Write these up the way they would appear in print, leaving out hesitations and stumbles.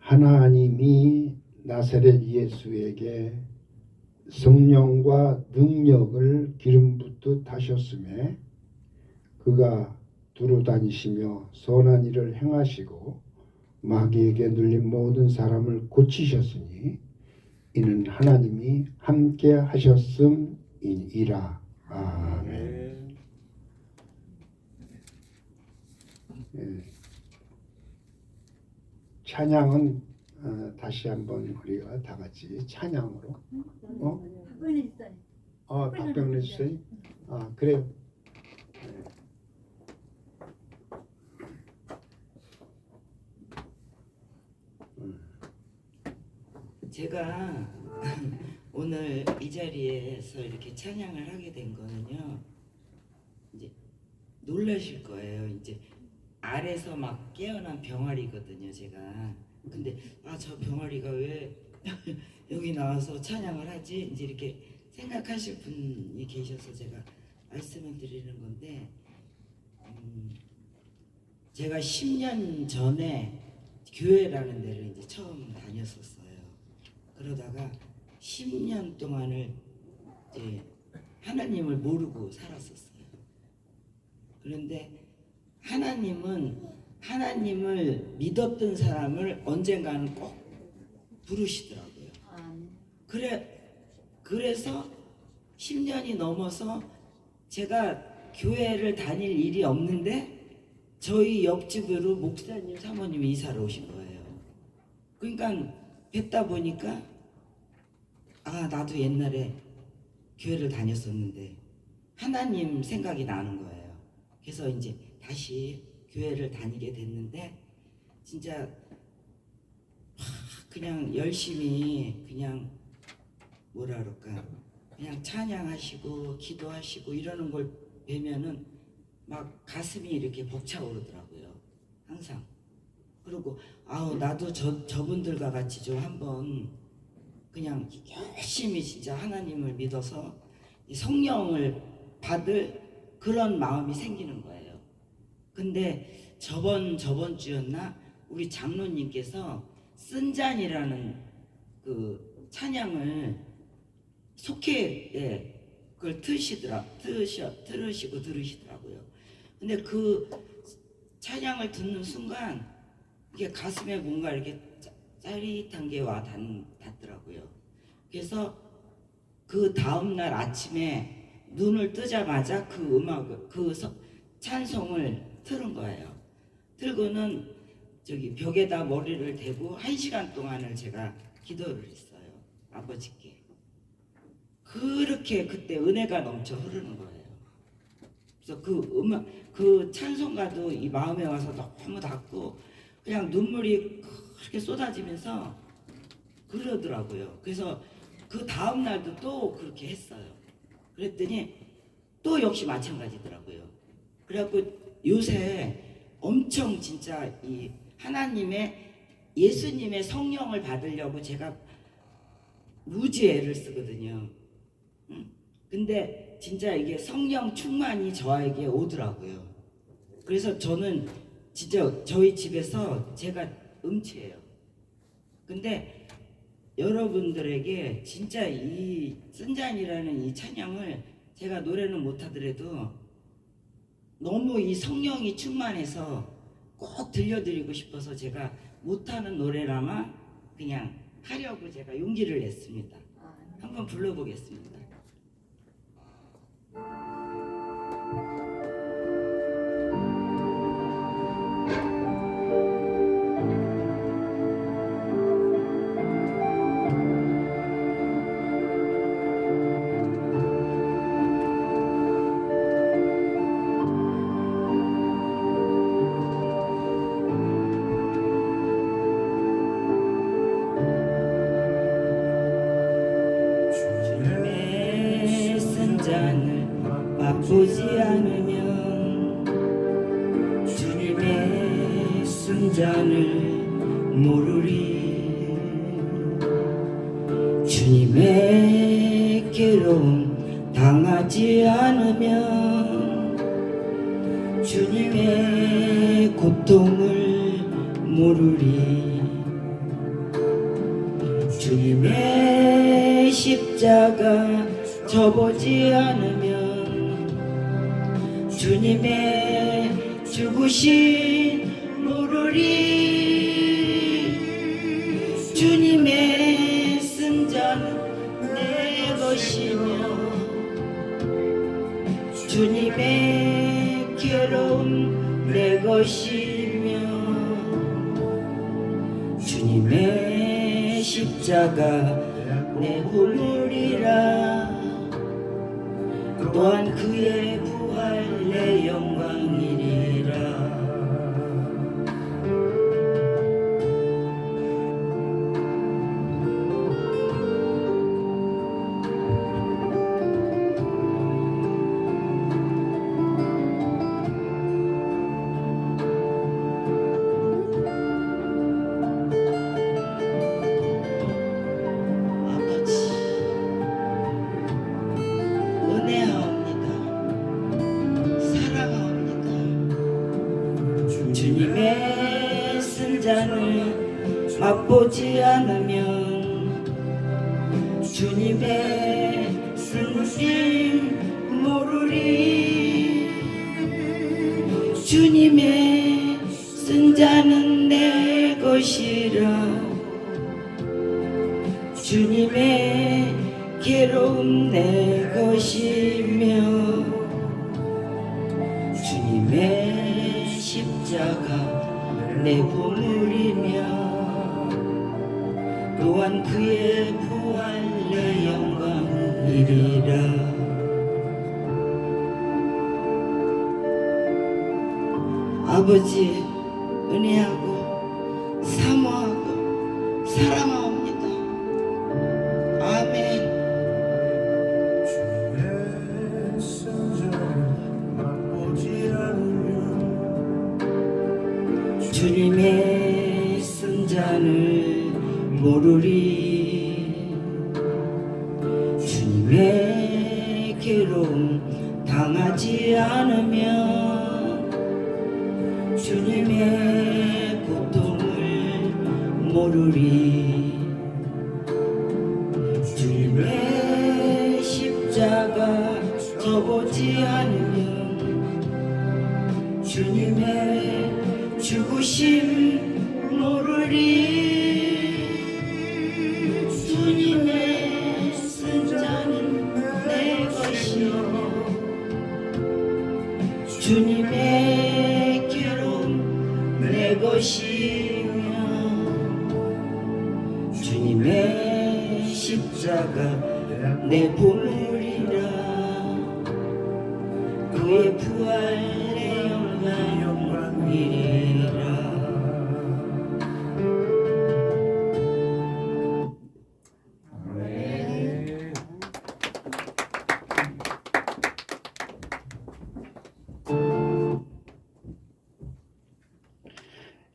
하나님이 나사렛 예수에게 성령과 능력을 기름 붓듯 하셨음에 그가 두루 다니시며 선한 일을 행하시고 마귀에게 눌린 모든 사람을 고치셨으니 이는 하나님이 함께 하셨음이니라. 아멘. 예. 찬양은 다시 한번 우리가 다 같이 찬양으로. 박병래 주세요. 그래요. 제가 오늘 이 자리에서 이렇게 찬양을 하게 된 거는요, 이제 놀라실 거예요. 이제 알에서 막 깨어난 병아리거든요, 제가. 근데 저 병아리가 왜 여기 나와서 찬양을 하지? 이제 이렇게 생각하실 분이 계셔서 제가 말씀을 드리는 건데, 제가 10년 전에 교회라는 데를 이제 처음 다녔었어요. 그러다가 10년 동안을 이제 하나님을 모르고 살았었어요. 그런데 하나님을 믿었던 사람을 언젠가는 꼭 부르시더라고요. 그래서 10년이 넘어서 제가 교회를 다닐 일이 없는데 저희 옆집으로 목사님 사모님이 이사를 오신 거예요. 그러니까 뵙다 보니까 나도 옛날에 교회를 다녔었는데 하나님 생각이 나는 거예요. 그래서 이제 다시 교회를 다니게 됐는데 진짜 그냥 열심히 그냥 뭐라 그럴까, 그냥 찬양하시고 기도하시고 이러는 걸 뵈면은 막 가슴이 이렇게 벅차오르더라고요. 항상. 그리고 나도 저분들과 같이 좀 한번 그냥 열심히 진짜 하나님을 믿어서 성령을 받을 그런 마음이 생기는 거예요. 근데 저번 주였나 우리 장로님께서 쓴잔이라는 그 찬양을 속회에 그걸 들으시고 들으시더라고요. 근데 그 찬양을 듣는 순간 이게 가슴에 뭔가 이렇게 짜릿한 게 와 닿더라고요. 그래서 그 다음날 아침에 눈을 뜨자마자 그 음악을, 찬송을 틀은 거예요. 틀고는 저기 벽에다 머리를 대고 1시간 동안을 제가 기도를 했어요. 아버지께. 그렇게 그때 은혜가 넘쳐 흐르는 거예요. 그래서 그 찬송가도 이 마음에 와서 너무 닿고 그냥 눈물이 그렇게 쏟아지면서 그러더라고요. 그래서 그 다음 날도 또 그렇게 했어요. 그랬더니 또 역시 마찬가지더라고요. 그래갖고 요새 엄청 진짜 이 예수님의 성령을 받으려고 제가 무지 애를 쓰거든요. 근데 진짜 이게 성령 충만이 저에게 오더라고요. 그래서 저는 진짜 저희 집에서 제가 음치예요. 근데 여러분들에게 진짜 이 쓴잔이라는 이 찬양을 제가 노래는 못하더라도 너무 이 성령이 충만해서 꼭 들려드리고 싶어서 제가 못하는 노래라마 그냥 하려고 제가 용기를 냈습니다. 한번 불러보겠습니다. 바쁘지 않으면 주님의 순잔을 모르리. 주님의 괴로움 당하지 않으면 주님의 고통을 모르리. 주님의 십자가 져보지 않으면 주님의 죽으신 모르리. 주님의 쓴 자는 내 것이며 주님의 괴로움 내 것이며 주님의 십자가 내 보물이라. 또한 그의 부활 내 영광이리라. 주님의 쓴 잔을 맛보지 않으면 주님의 쓴 모르리. 주님의 쓴 잔은 내 것이라. 주님의 괴로움 내 것이며 주님의 십자가 내 보물이며 또한 그의 부활 내 영광이리라. 아버지 은혜하고 사모하고 사랑하옵니다. 아멘. 주님의 쓴 잔을 모르리. 주님의 괴로움 당하지 않으면 주님의 고통을 모르리. 주님의 십자가 져보지 않으면 주님의 죽으심 모르리. 주님의 쓴 자는 내 것이며 주님의 괴로움 내 것이며 주님의 십자가 내 보물이라. 그의 부활 내 영광이리라.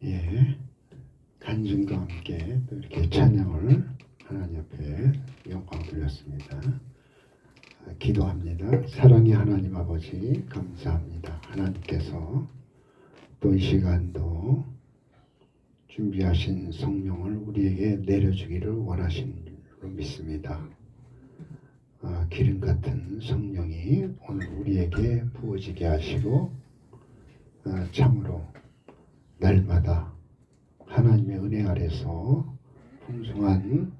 예, 간증과 함께 또 이렇게 찬양을 하나님 앞에 영광 돌렸습니다. 기도합니다. 사랑의 하나님 아버지 감사합니다. 하나님께서 또 이 시간도 준비하신 성령을 우리에게 내려주기를 원하신 줄로 믿습니다. 기름 같은 성령이 오늘 우리에게 부어지게 하시고 참으로 날마다 하나님의 은혜 아래서 풍성한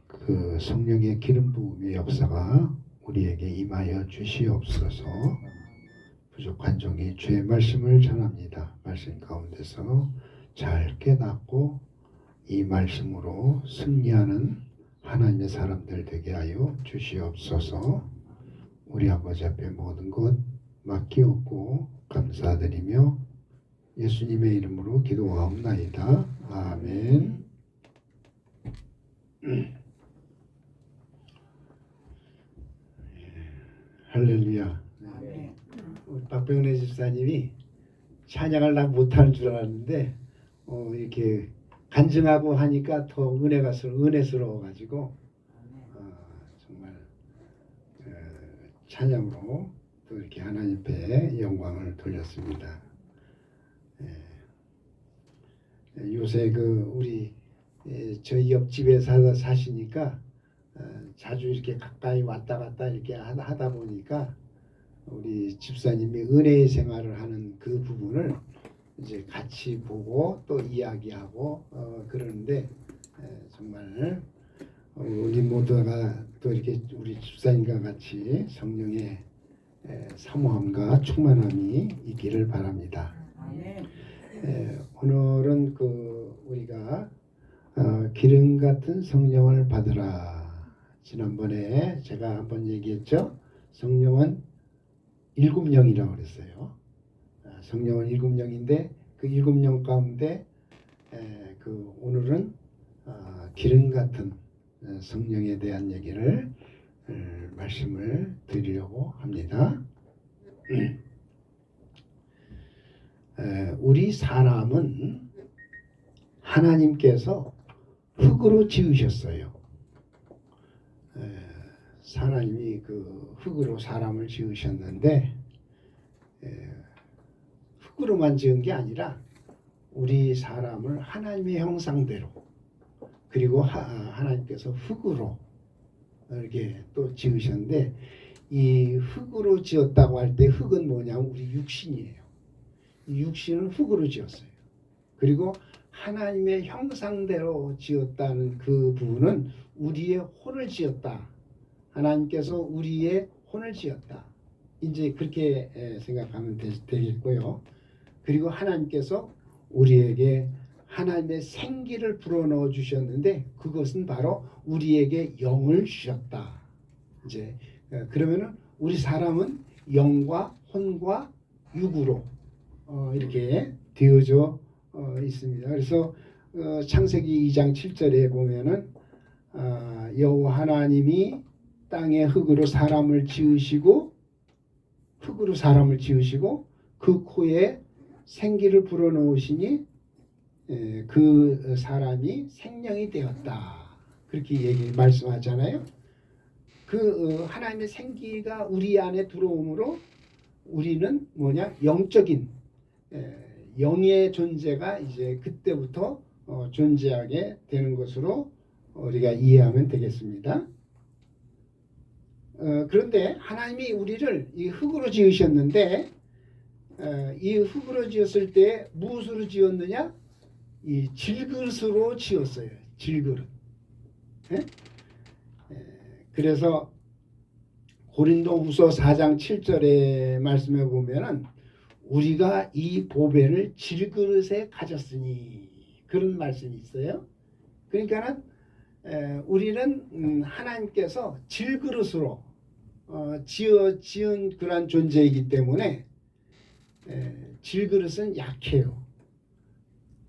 그 성령의 기름 부음의 역사가 우리에게 임하여 주시옵소서. 부족한 종이 주의 말씀을 전합니다. 말씀 가운데서 잘 깨닫고 이 말씀으로 승리하는 하나님의 사람들 되게 하여 주시옵소서. 우리 아버지 앞에 모든 것 맡기옵고 감사드리며 예수님의 이름으로 기도하옵나이다. 아멘. 할렐루야. 우리 박병래 집사님이 찬양을 나 못하는 줄 알았는데 이렇게 간증하고 하니까 더 은혜스러워가지고 정말 찬양으로 또 이렇게 하나님 앞에 영광을 돌렸습니다. 요새 우리 저희 옆집에 사시니까 자주 이렇게 가까이 왔다 갔다 이렇게 하다 보니까 우리 집사님이 은혜의 생활을 하는 그 부분을 이제 같이 보고 또 이야기하고 그러는데 정말 우리 모두가 또 이렇게 우리 집사님과 같이 성령의 사모함과 충만함이 있기를 바랍니다. 오늘은 우리가 기름 같은 성령을 받으라. 지난번에 제가 한번 얘기했죠. 성령은 7영이라고 그랬어요. 성령은 7영인데 그 7영 가운데 오늘은 기름 같은 성령에 대한 얘기를 말씀을 드리려고 합니다. 우리 사람은 하나님께서 흙으로 지으셨어요. 하나님이 그 흙으로 사람을 지으셨는데 흙으로만 지은 게 아니라 우리 사람을 하나님의 형상대로 그리고 하나님께서 흙으로 이렇게 또 지으셨는데 이 흙으로 지었다고 할 때 흙은 뭐냐면 우리 육신이에요. 이 육신은 흙으로 지었어요. 그리고 하나님의 형상대로 지었다는 그 부분은 우리의 혼을 지었다. 하나님께서 우리의 혼을 지었다. 이제 그렇게 생각하면 되겠고요. 그리고 하나님께서 우리에게 하나님의 생기를 불어넣어 주셨는데 그것은 바로 우리에게 영을 주셨다. 이제 그러면은 우리 사람은 영과 혼과 육으로 이렇게 되어져 있습니다. 그래서 창세기 2장 7절에 보면은 여호와 하나님이 땅의 흙으로 사람을 지으시고 그 코에 생기를 불어넣으시니 그 사람이 생명이 되었다. 그렇게 말씀하잖아요. 하나님의 생기가 우리 안에 들어오므로 우리는 영적인 영의 존재가 이제 그때부터 존재하게 되는 것으로 우리가 이해하면 되겠습니다. 그런데 하나님이 우리를 이 흙으로 지으셨는데 이 흙으로 지었을 때 무엇으로 지었느냐? 이 질그릇으로 지었어요. 질그릇. 그래서 고린도후서 4장 7절의 말씀에 보면은 우리가 이 보배를 질그릇에 가졌으니 그런 말씀이 있어요. 그러니까는 우리는 하나님께서 질그릇으로 지은 그러한 존재이기 때문에 질그릇은 약해요.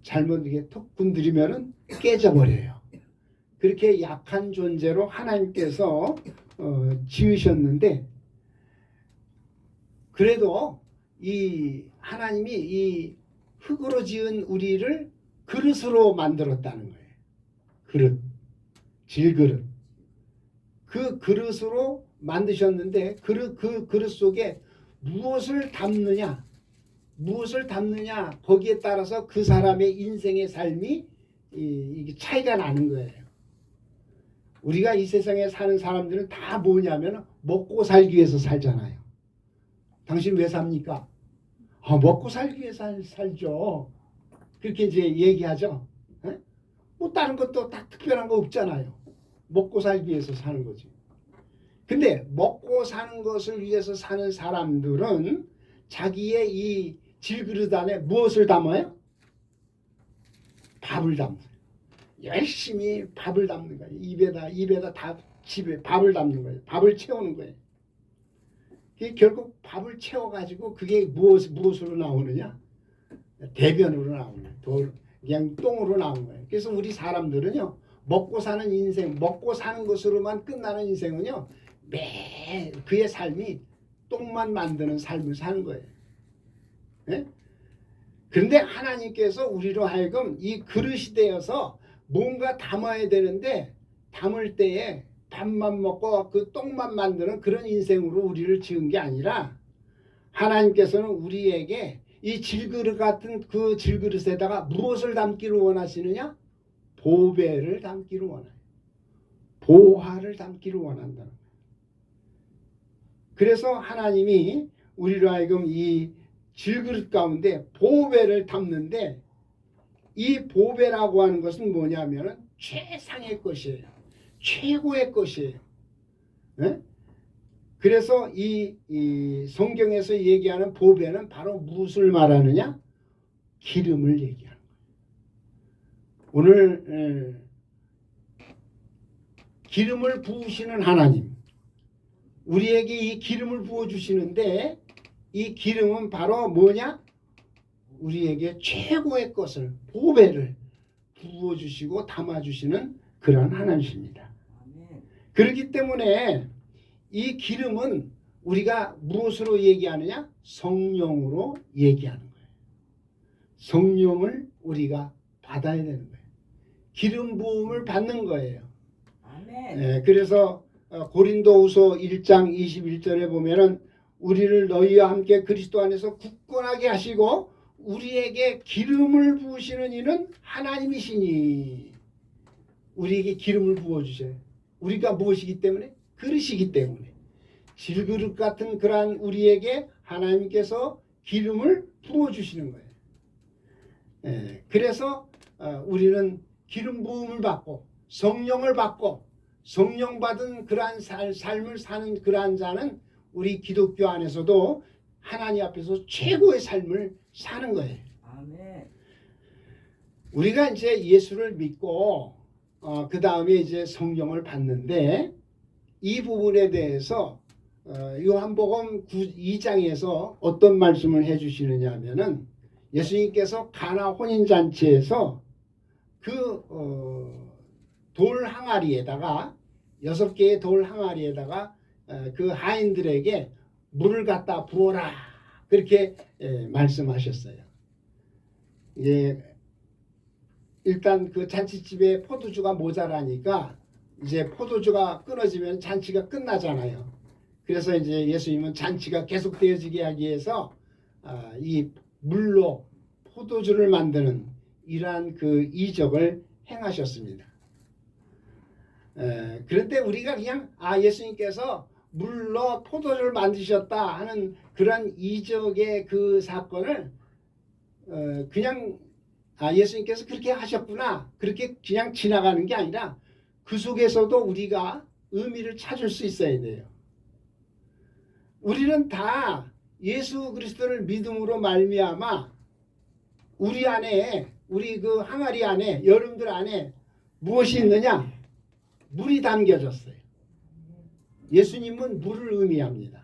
잘못 이게 톡 건드리면은 깨져버려요. 그렇게 약한 존재로 하나님께서 지으셨는데 그래도 이 하나님이 이 흙으로 지은 우리를 그릇으로 만들었다는 거예요. 그릇, 질그릇. 그 그릇으로 만드셨는데 그 그릇 속에 무엇을 담느냐 거기에 따라서 그 사람의 인생의 삶이 이게 차이가 나는 거예요. 우리가 이 세상에 사는 사람들은 다 뭐냐면 먹고 살기 위해서 살잖아요. 당신 왜 삽니까? 먹고 살기 위해서 살죠. 그렇게 이제 얘기하죠. 뭐 다른 것도 딱 특별한 거 없잖아요. 먹고 살기 위해서 사는 거지. 근데 먹고 사는 것을 위해서 사는 사람들은 자기의 이 질그릇 안에 무엇을 담아요? 밥을 담아요. 열심히 밥을 담는 거예요. 입에다 다 집에 밥을 담는 거예요. 밥을 채우는 거예요. 결국 밥을 채워가지고 그게 무엇으로 나오느냐? 대변으로 나오는 거예요. 그냥 똥으로 나오는 거예요. 그래서 우리 사람들은요, 먹고 사는 인생, 먹고 사는 것으로만 끝나는 인생은요, 매 그의 삶이 똥만 만드는 삶을 사는 거예요. 네? 그런데 하나님께서 우리로 하여금 이 그릇이 되어서 뭔가 담아야 되는데 담을 때에 밥만 먹고 그 똥만 만드는 그런 인생으로 우리를 지은 게 아니라 하나님께서는 우리에게 이 질그릇 같은 그 질그릇에다가 무엇을 담기를 원하시느냐? 보배를 담기를 원해요. 보화를 담기를 원한다는 거예요. 그래서 하나님이 우리로 하여금 이 질그릇 가운데 보배를 담는데, 이 보배라고 하는 것은 뭐냐면은 최상의 것이에요. 최고의 것이에요. 네? 그래서 이 성경에서 얘기하는 보배는 바로 무엇을 말하느냐? 기름을 얘기하는 거예요. 오늘 기름을 부으시는 하나님, 우리에게 이 기름을 부어주시는데, 이 기름은 바로 뭐냐? 우리에게 최고의 것을, 보배를 부어주시고 담아주시는 그런 하나님이십니다. 그렇기 때문에 이 기름은 우리가 무엇으로 얘기하느냐? 성령으로 얘기하는 거예요. 성령을 우리가 받아야 되는 거예요. 기름 부음을 받는 거예요. 아멘. 그래서 고린도후서 1장 21절에 보면은 우리를 너희와 함께 그리스도 안에서 굳건하게 하시고 우리에게 기름을 부으시는 이는 하나님이시니. 우리에게 기름을 부어주셔요. 우리가 무엇이기 때문에? 그릇이기 때문에. 질그릇 같은 그러한 우리에게 하나님께서 기름을 부어주시는 거예요. 그래서 우리는 기름 부음을 받고 성령을 받고, 성령 받은 그러한 삶을 사는 그러한 자는 우리 기독교 안에서도 하나님 앞에서 최고의 삶을 사는 거예요. 아멘. 우리가 이제 예수를 믿고 그 다음에 이제 성령을 받는데, 이 부분에 대해서 요한복음 2장에서 어떤 말씀을 해주시느냐 하면은, 예수님께서 가나 혼인잔치에서 그 돌 항아리에다가 6개의 돌 항아리에다가 그 하인들에게 물을 갖다 부어라, 그렇게 말씀하셨어요. 일단 그 잔치집에 포도주가 모자라니까 이제 포도주가 끊어지면 잔치가 끝나잖아요. 그래서 이제 예수님은 잔치가 계속되어지게 하기 위해서 이 물로 포도주를 만드는 이러한 그 이적을 행하셨습니다. 그런데 우리가 그냥 예수님께서 물로 포도주를 만드셨다 하는 그런 이적의 그 사건을 그냥 예수님께서 그렇게 하셨구나, 그렇게 그냥 지나가는 게 아니라 그 속에서도 우리가 의미를 찾을 수 있어야 돼요. 우리는 다 예수 그리스도를 믿음으로 말미암아 우리 안에, 우리 그 항아리 안에, 여러분들 안에 무엇이 있느냐? 물이 담겨졌어요. 예수님은 물을 의미합니다.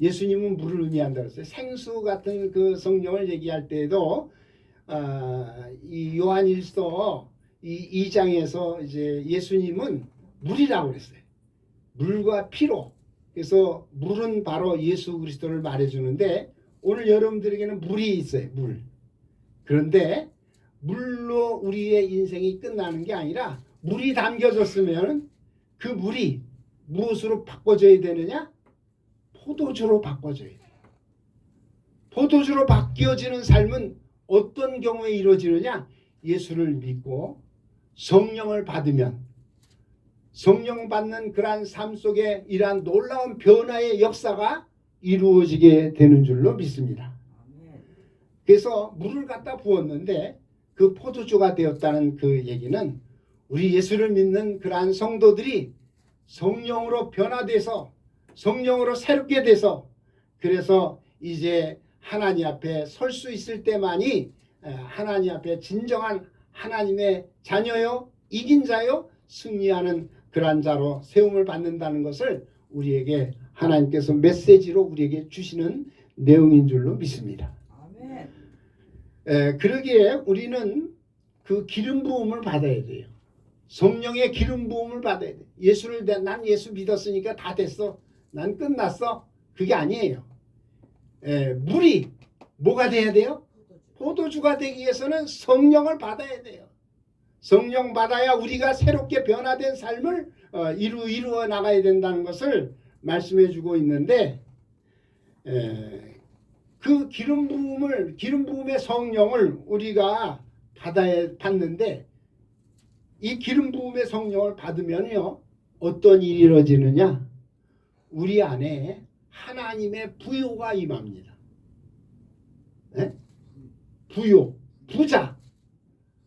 예수님은 물을 의미한다고 했어요. 생수 같은 그 성령을 얘기할 때에도 이 요한일서 이 2장에서 이제 예수님은 물이라고 그랬어요. 물과 피로. 그래서 물은 바로 예수 그리스도를 말해주는데, 오늘 여러분들에게는 물이 있어요. 물. 그런데 물로 우리의 인생이 끝나는 게 아니라, 물이 담겨졌으면 그 물이 무엇으로 바꿔져야 되느냐? 포도주로 바꿔져야 돼요. 포도주로 바뀌어지는 삶은 어떤 경우에 이루어지느냐? 예수를 믿고 성령을 받으면, 성령 받는 그러한 삶 속에 이러한 놀라운 변화의 역사가 이루어지게 되는 줄로 믿습니다. 그래서 물을 갖다 부었는데 그 포도주가 되었다는 그 얘기는, 우리 예수를 믿는 그러한 성도들이 성령으로 변화돼서, 성령으로 새롭게 돼서, 그래서 이제 하나님 앞에 설 수 있을 때만이 하나님 앞에 진정한 하나님의 자녀요, 이긴 자요, 승리하는 그러한 자로 세움을 받는다는 것을 우리에게 하나님께서 메시지로 우리에게 주시는 내용인 줄로 믿습니다. 아멘. 그러기에 우리는 그 기름 부음을 받아야 돼요. 성령의 기름 부음을 받아야 돼. 난 예수 믿었으니까 다 됐어, 난 끝났어, 그게 아니에요. 물이 뭐가 돼야 돼요? 포도주가 되기 위해서는 성령을 받아야 돼요. 성령 받아야 우리가 새롭게 변화된 삶을 이루어 나가야 된다는 것을 말씀해 주고 있는데, 그 기름 부음의 성령을 우리가 받는데, 이 기름 부음의 성령을 받으면요 어떤 일이 이루어지느냐? 우리 안에 하나님의 부요가 임합니다. 네? 부요, 부자,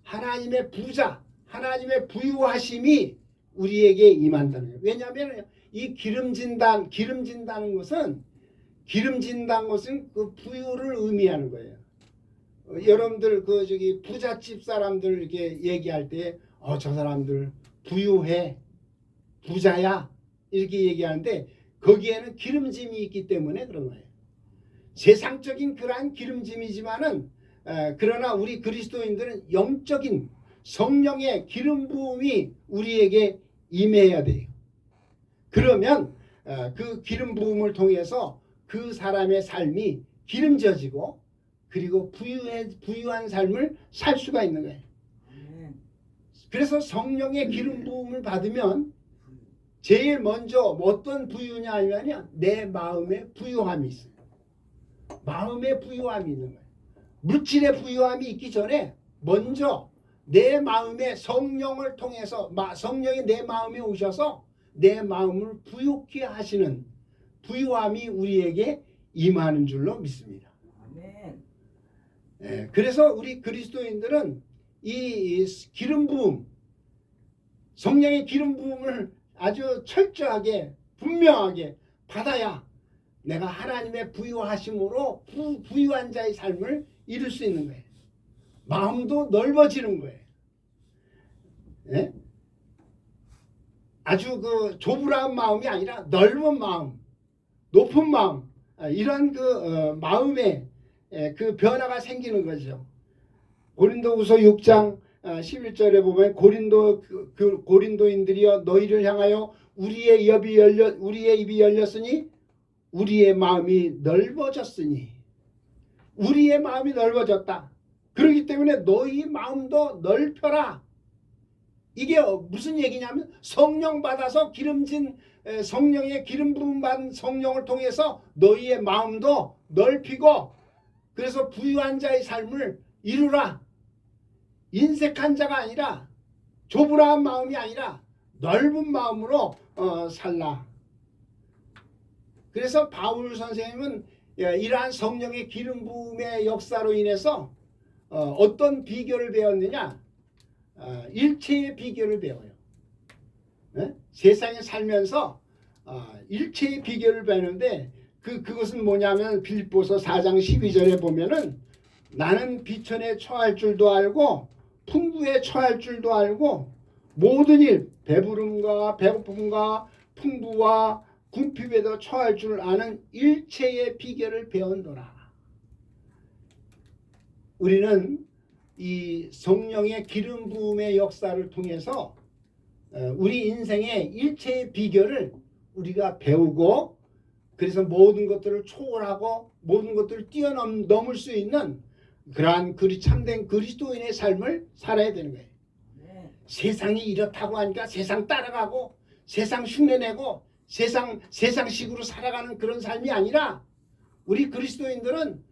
하나님의 부자, 하나님의 부요하심이 우리에게 임한다는 거예요. 왜냐하면 이 기름진다는 것은 그 부요를 의미하는 거예요. 여러분들 그 저기 부잣집 사람들 이렇게 얘기할 때 저 사람들 부유해, 부자야 이렇게 얘기하는데 거기에는 기름짐이 있기 때문에 그런 거예요. 세상적인 그러한 기름짐이지만은 그러나 우리 그리스도인들은 영적인 성령의 기름 부음이 우리에게 임해야 돼요. 그러면 그 기름 부음을 통해서 그 사람의 삶이 기름져지고 그리고 부유한 삶을 살 수가 있는 거예요. 그래서 성령의 기름 부음을 받으면 제일 먼저 어떤 부유냐 하면요 내 마음에 부유함이 있어요. 마음의 부유함이 있는 거예요. 물질의 부유함이 있기 전에 먼저 내 마음에 성령을 통해서 성령이 내 마음에 오셔서 내 마음을 부유케 하시는 부유함이 우리에게 임하는 줄로 믿습니다. 아멘. 그래서 우리 그리스도인들은 이 기름 부음, 성령의 기름 부음을 아주 철저하게 분명하게 받아야 내가 하나님의 부유하심으로 부유한 자의 삶을 이룰 수 있는 거예요. 마음도 넓어지는 거예요. 예? 아주 그 좁은 마음이 아니라 넓은 마음, 높은 마음, 이런 그 마음에 그 변화가 생기는 거죠. 고린도후서 6장 11절에 보면 고린도인들이여 너희를 향하여 우리의 입이 열렸으니 우리의 마음이 넓어졌으니 우리의 마음이 넓어졌다. 그렇기 때문에 너희 마음도 넓혀라. 이게 무슨 얘기냐면 성령 받아서 기름진 성령의 기름 부음 받은 성령을 통해서 너희의 마음도 넓히고 그래서 부유한 자의 삶을 이루라. 인색한 자가 아니라 좁은 마음이 아니라 넓은 마음으로 살라. 그래서 바울 선생님은 이러한 성령의 기름 부음의 역사로 인해서 어떤 비결을 배웠느냐? 일체의 비결을 배워요. 세상에 살면서 일체의 비결을 배우는데 그것은 뭐냐면 빌립보서 4장 12절에 보면은 나는 비천에 처할 줄도 알고 풍부에 처할 줄도 알고 모든 일 배부름과 배고픔과 풍부와 궁핍에도 처할 줄 아는 일체의 비결을 배운도라. 우리는 이 성령의 기름 부음의 역사를 통해서 우리 인생의 일체의 비결을 우리가 배우고 그래서 모든 것들을 초월하고 모든 것들을 뛰어넘을 수 있는 그러한 참된 그리스도인의 삶을 살아야 되는 거예요. 네. 세상이 이렇다고 하니까 세상 따라가고 세상 흉내내고 세상식으로 살아가는 그런 삶이 아니라 우리 그리스도인들은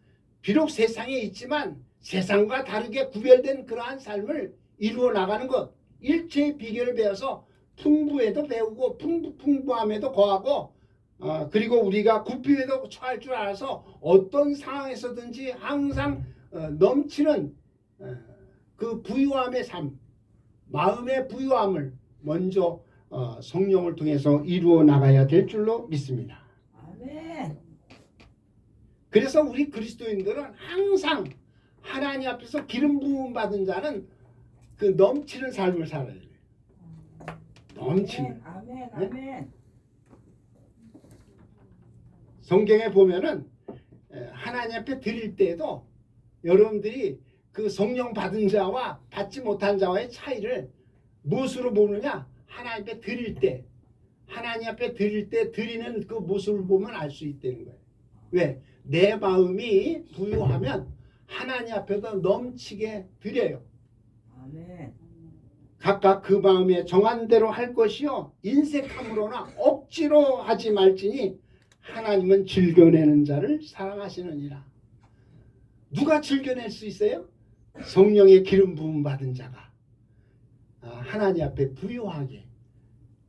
비록 세상에 있지만 세상과 다르게 구별된 그러한 삶을 이루어 나가는 것 일체의 비결을 배워서 풍부에도 배우고 풍부함에도 거하고 그리고 우리가 궁핍에도 처할 줄 알아서 어떤 상황에서든지 항상 넘치는 그 부유함의 삶 마음의 부유함을 먼저 성령을 통해서 이루어 나가야 될 줄로 믿습니다. 아멘. 그래서 우리 그리스도인들은 항상 하나님 앞에서 기름 부음 받은 자는 그 넘치는 삶을 살아야 돼요. 넘치는. 아멘. 아멘. 네? 성경에 보면은 하나님 앞에 드릴 때에도 여러분들이 그 성령 받은 자와 받지 못한 자와의 차이를 무엇으로 보느냐? 하나님 앞에 드릴 때, 하나님 앞에 드릴 때 드리는 그 모습을 보면 알 수 있다는 거예요. 왜? 내 마음이 부유하면 하나님 앞에도 넘치게 드려요. 아멘. 각각 그 마음에 정한 대로 할 것이요 인색함으로나 억지로 하지 말지니 하나님은 즐겨내는 자를 사랑하시느니라. 누가 즐겨낼 수 있어요? 성령의 기름 부음 받은 자가. 하나님 앞에 부유하게,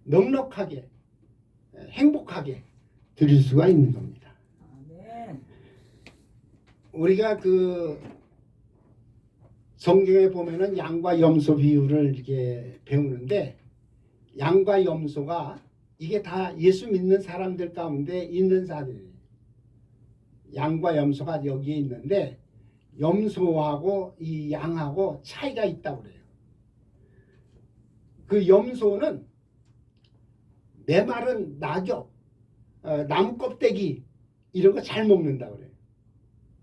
넉넉하게, 행복하게 드릴 수가 있는 겁니다. 아멘. 우리가 그 성경에 보면은 양과 염소 비유를 이렇게 배우는데, 양과 염소가 이게 다 예수 믿는 사람들 가운데 있는 사람이에요. 양과 염소가 여기에 있는데, 염소하고 이 양하고 차이가 있다고 그래요. 그 염소는 메마른 낙엽, 나무 껍데기 이런 거 잘 먹는다고 그래요.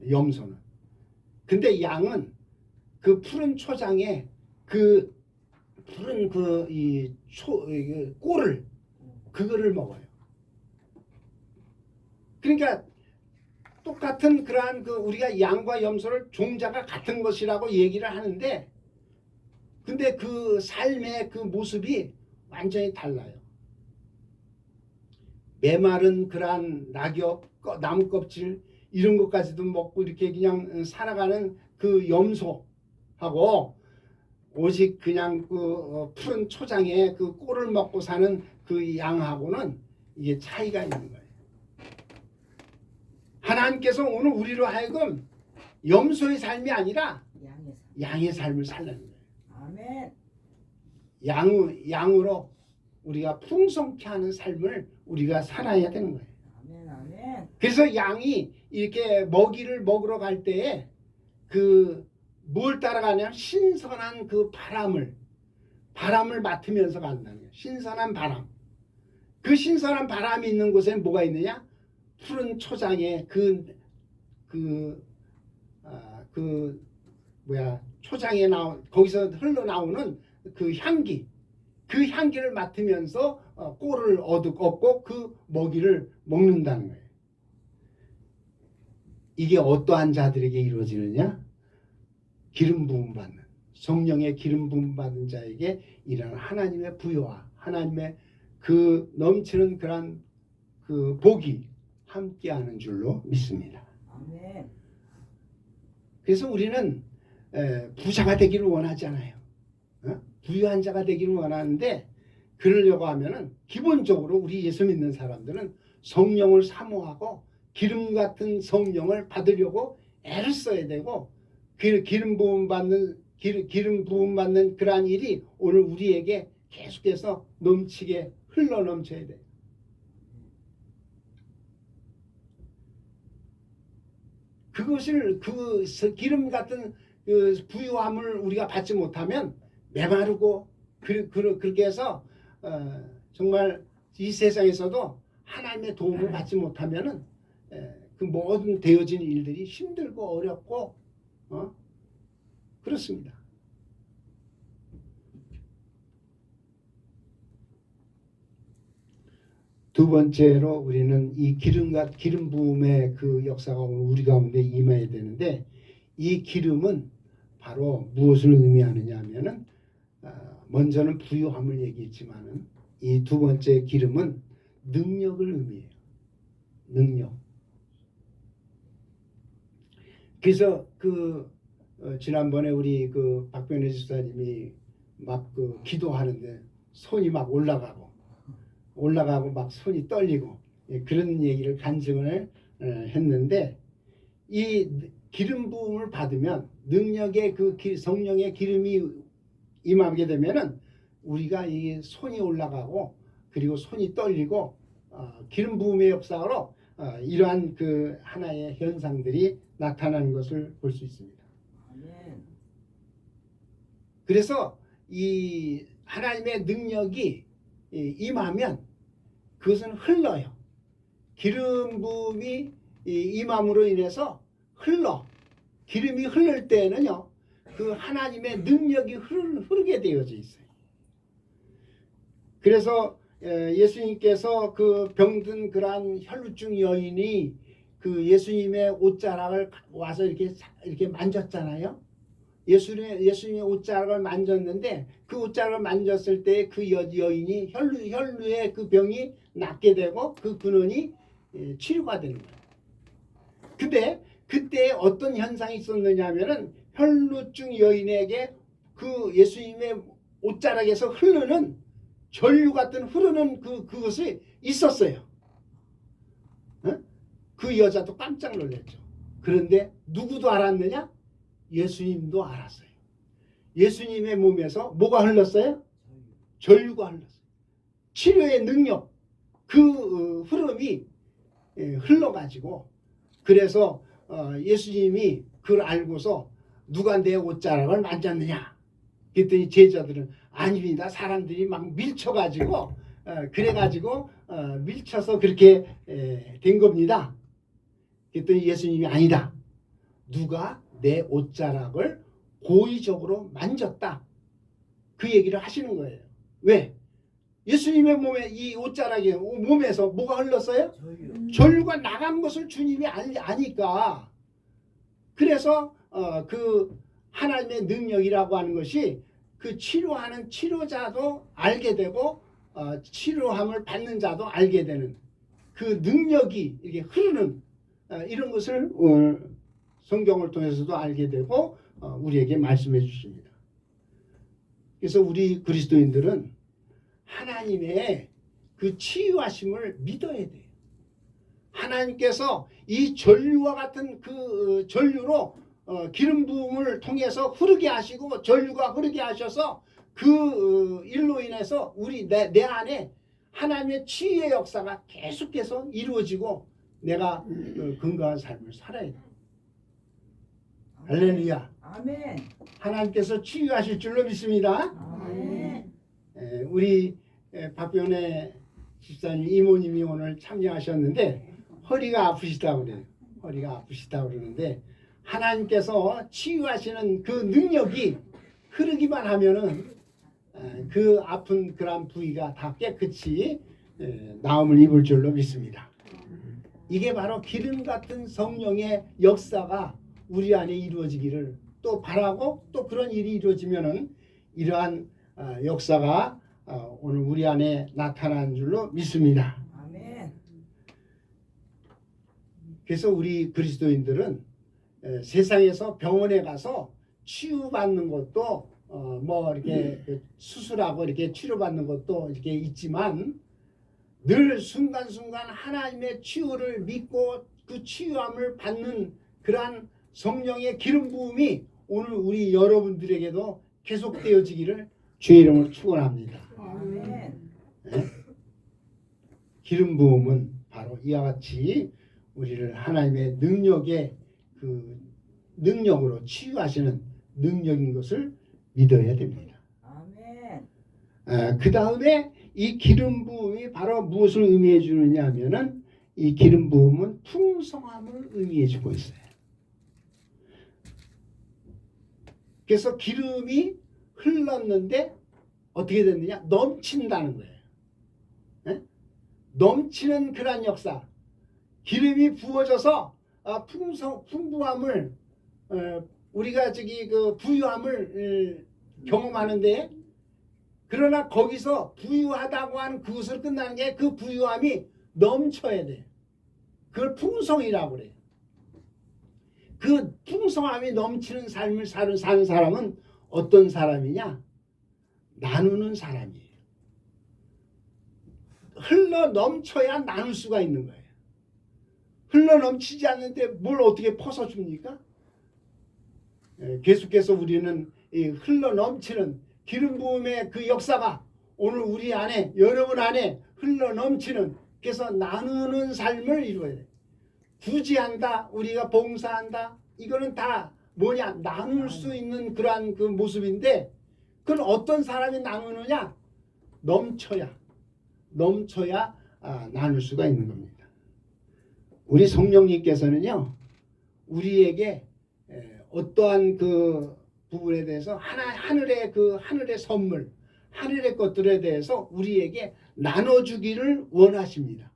염소는. 근데 양은 그 푸른 초장에 그 푸른 꼴을 그거를 먹어요. 그러니까 똑같은 그러한 그 우리가 양과 염소를 종자가 같은 것이라고 얘기를 하는데, 근데 그 삶의 그 모습이 완전히 달라요. 메마른 그러한 낙엽, 나무 껍질 이런 것까지도 먹고 이렇게 그냥 살아가는 그 염소하고, 오직 그냥 그 푸른 초장에 그 꼴을 먹고 사는 그 양하고는 이게 차이가 있는 거예요. 하나님께서 오늘 우리로 하여금 염소의 삶이 아니라 양의 삶을 살라는 거예요. 아멘. 양으로 우리가 풍성케 하는 삶을 우리가 살아야 되는 거예요. 아멘. 아멘. 그래서 양이 이렇게 먹이를 먹으러 갈 때에 그 뭘 따라가냐면 신선한 그 바람을 맡으면서 간다는 거예요. 신선한 바람. 그 신선한 바람이 있는 곳에 뭐가 있느냐? 푸른 초장에 초장에 거기서 흘러나오는 그 향기를 맡으면서 꼴을 얻고 그 먹이를 먹는다는 거예요. 이게 어떠한 자들에게 이루어지느냐? 기름 부음 받는, 성령의 기름 부음 받은 자에게 이런 하나님의 부여와 하나님의 그 넘치는 그런 그 복이 함께하는 줄로 믿습니다. 아멘. 그래서 우리는 부자가 되기를 원하지 않아요. 부유한 자가 되기를 원하는데, 그러려고 하면은 기본적으로 우리 예수 믿는 사람들은 성령을 사모하고 기름 같은 성령을 받으려고 애를 써야 되고, 기름 부음 받는 그러한 일이 오늘 우리에게 계속해서 넘치게 흘러 넘쳐야 돼요. 그것을 그 기름 같은 그 부유함을 우리가 받지 못하면 메마르고 그렇게 해서 정말 이 세상에서도 하나님의 도움을 받지 못하면은 그 모든 되어진 일들이 힘들고 어렵고 그렇습니다. 두 번째로 우리는 이 기름 부음의 그 역사가 우리 가운데 임해야 되는데, 이 기름은 바로 무엇을 의미하느냐 하면은 먼저는 부유함을 얘기했지만은 이 두 번째 기름은 능력을 의미해요. 능력. 그래서 지난번에 우리 그 박변혜 집사님이 막 기도하는데 손이 막 올라가고 막 손이 떨리고 그런 얘기를 간증을 했는데, 이 기름 부음을 받으면 능력의 성령의 기름이 임하게 되면은 우리가 이 손이 올라가고 그리고 손이 떨리고 기름 부음의 역사로 이러한 그 하나의 현상들이 나타나는 것을 볼 수 있습니다. 아멘. 그래서 이 하나님의 능력이 임하면 그것은 흘러요. 기름 부음이 임함으로 인해서 기름이 흐를 때에는요, 그 하나님의 능력이 흐르게 되어져 있어요. 그래서 예수님께서 그 병든 그러한 혈루증 여인이 그 예수님의 옷자락을 와서 이렇게 만졌잖아요. 예수님의 옷자락을 만졌는데, 그 옷자락을 만졌을 때 그 여인이 혈루의 그 병이 낫게 되고 그 근원이 치료가 되는 거예요. 근데 그때 어떤 현상이 있었느냐 하면은 혈루증 여인에게 그 예수님의 옷자락에서 흐르는 전류 같은 흐르는 그것이 있었어요. 어? 그 여자도 깜짝 놀랐죠. 그런데 누구도 알았느냐? 예수님도 알았어요. 예수님의 몸에서 뭐가 흘렀어요? 전류가 흘렀어요. 치료의 능력, 그 흐름이 흘러가지고 그래서 예수님이 그걸 알고서 누가 내 옷자락을 만졌느냐? 그랬더니 제자들은 아닙니다. 사람들이 막 밀쳐가지고 그래가지고 밀쳐서 그렇게 된 겁니다. 그랬더니 예수님이 아니다. 누가 내 옷자락을 고의적으로 만졌다. 그 얘기를 하시는 거예요. 왜? 예수님의 몸에 이 옷자락에 몸에서 뭐가 흘렀어요? 전류가 나간 것을 주님이 아니까. 그래서 그 하나님의 능력이라고 하는 것이 그 치료하는 치료자도 알게 되고 치료함을 받는 자도 알게 되는 그 능력이 이렇게 흐르는 이런 것을 성경을 통해서도 알게 되고 우리에게 말씀해 주십니다. 그래서 우리 그리스도인들은 하나님의 그 치유하심을 믿어야 돼요. 하나님께서 이 전류와 같은 그 전류로 기름 부음을 통해서 흐르게 하시고 전류가 흐르게 하셔서 그 일로 인해서 우리 내 안에 하나님의 치유의 역사가 계속해서 이루어지고 내가 건강한 삶을 살아야 돼. 할렐루야. 아멘. 하나님께서 치유하실 줄로 믿습니다. 아멘. 우리 박변의 집사님 이모님이 오늘 참여하셨는데 허리가 아프시다고 그래요. 허리가 아프시다고 그러는데 하나님께서 치유하시는 그 능력이 흐르기만 하면은 그 아픈 그런 부위가 다 깨끗이 나음을 입을 줄로 믿습니다. 이게 바로 기름 같은 성령의 역사가 우리 안에 이루어지기를 또 바라고 또 그런 일이 이루어지면은 이러한 역사가 오늘 우리 안에 나타난 줄로 믿습니다. 아멘. 그래서 우리 그리스도인들은 세상에서 병원에 가서 치유받는 것도 뭐 이렇게 수술하고 이렇게 치료받는 것도 이렇게 있지만 늘 순간순간 하나님의 치유를 믿고 그 치유함을 받는 그러한 성령의 기름 부음이 오늘 우리 여러분들에게도 계속되어지기를 주의 이름으로 축원합니다. 아멘. 기름 부음은 바로 이와 같이 우리를 하나님의 능력의 그 능력으로 치유하시는 능력인 것을 믿어야 됩니다. 아멘. 그 다음에 이 기름 부음이 바로 무엇을 의미해 주느냐 하면은 이 기름 부음은 풍성함을 의미해 주고 있어요. 그래서 기름이 흘렀는데 어떻게 됐느냐? 넘친다는 거예요. 에? 넘치는 그런 역사. 기름이 부어져서 풍부함을 우리가 그 부유함을 경험하는데 그러나 거기서 부유하다고 하는 그것을 끝나는 게 그 부유함이 넘쳐야 돼. 그걸 풍성이라고 그래요. 그 풍성함이 넘치는 삶을 사는 사람은 어떤 사람이냐? 나누는 사람이에요. 흘러 넘쳐야 나눌 수가 있는 거예요. 흘러 넘치지 않는데 뭘 어떻게 퍼서 줍니까? 계속해서 우리는 이 흘러 넘치는 기름 부음의 그 역사가 오늘 우리 안에 여러분 안에 흘러 넘치는 그래서 나누는 삶을 이루어야 돼. 구제한다, 우리가 봉사한다, 이거는 다 뭐냐? 나눌 수 있는 그러한 그 모습인데 그건 어떤 사람이 나누느냐? 넘쳐야 나눌 수가 있는 겁니다. 우리 성령님께서는요, 우리에게 어떠한 그 부분에 대해서 하늘의 선물, 하늘의 것들에 대해서 우리에게 나눠주기를 원하십니다.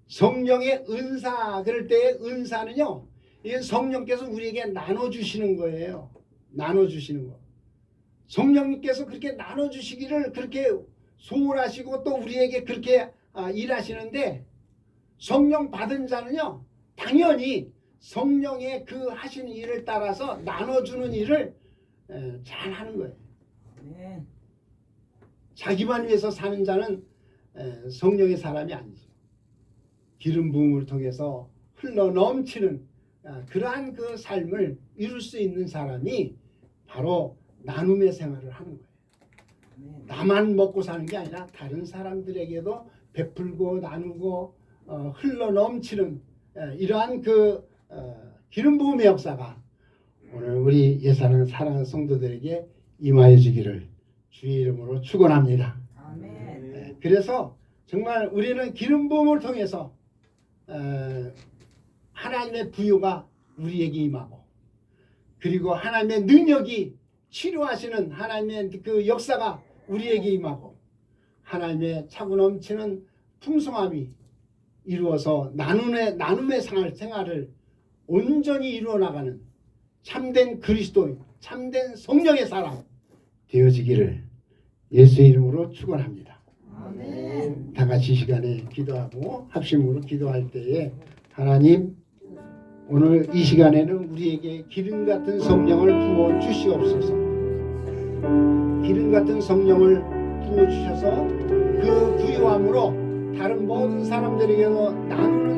성령의 은사, 그럴 때의 은사는요, 이건 성령께서 우리에게 나눠주시는 거예요. 나눠주시는 거. 성령님께서 그렇게 나눠주시기를 그렇게 소원하시고 또 우리에게 그렇게 일하시는데 성령 받은 자는요, 당연히 성령의 그 하시는 일을 따라서 나눠주는 일을 잘 하는 거예요. 아멘. 자기만 위해서 사는 자는 성령의 사람이 아니죠. 기름 부음을 통해서 흘러 넘치는 그러한 그 삶을 이룰 수 있는 사람이 바로 나눔의 생활을 하는 거예요. 아멘. 나만 먹고 사는 게 아니라 다른 사람들에게도 베풀고 나누고 흘러 넘치는 이러한 그 기름 부음의 역사가 오늘 우리 예사랑 사랑하는 성도들에게 임하여 주기를 주의 이름으로 축원합니다. 아멘. 그래서 정말 우리는 기름 부음을 통해서 하나님의 부요가 우리에게 임하고 그리고 하나님의 능력이 치료하시는 하나님의 그 역사가 우리에게 임하고 하나님의 차고 넘치는 풍성함이 이루어서 나눔의 생활을 온전히 이루어 나가는 참된 그리스도인, 참된 성령의 사람 되어지기를 예수의 이름으로 축원합니다. 아멘. 다 같이 이 시간에 기도하고 합심으로 기도할 때에 하나님 오늘 이 시간에는 우리에게 기름 같은 성령을 부어 주시옵소서. 기름 같은 성령을 부어 주셔서 그 부요함으로 다른 모든 사람들에게도 나누는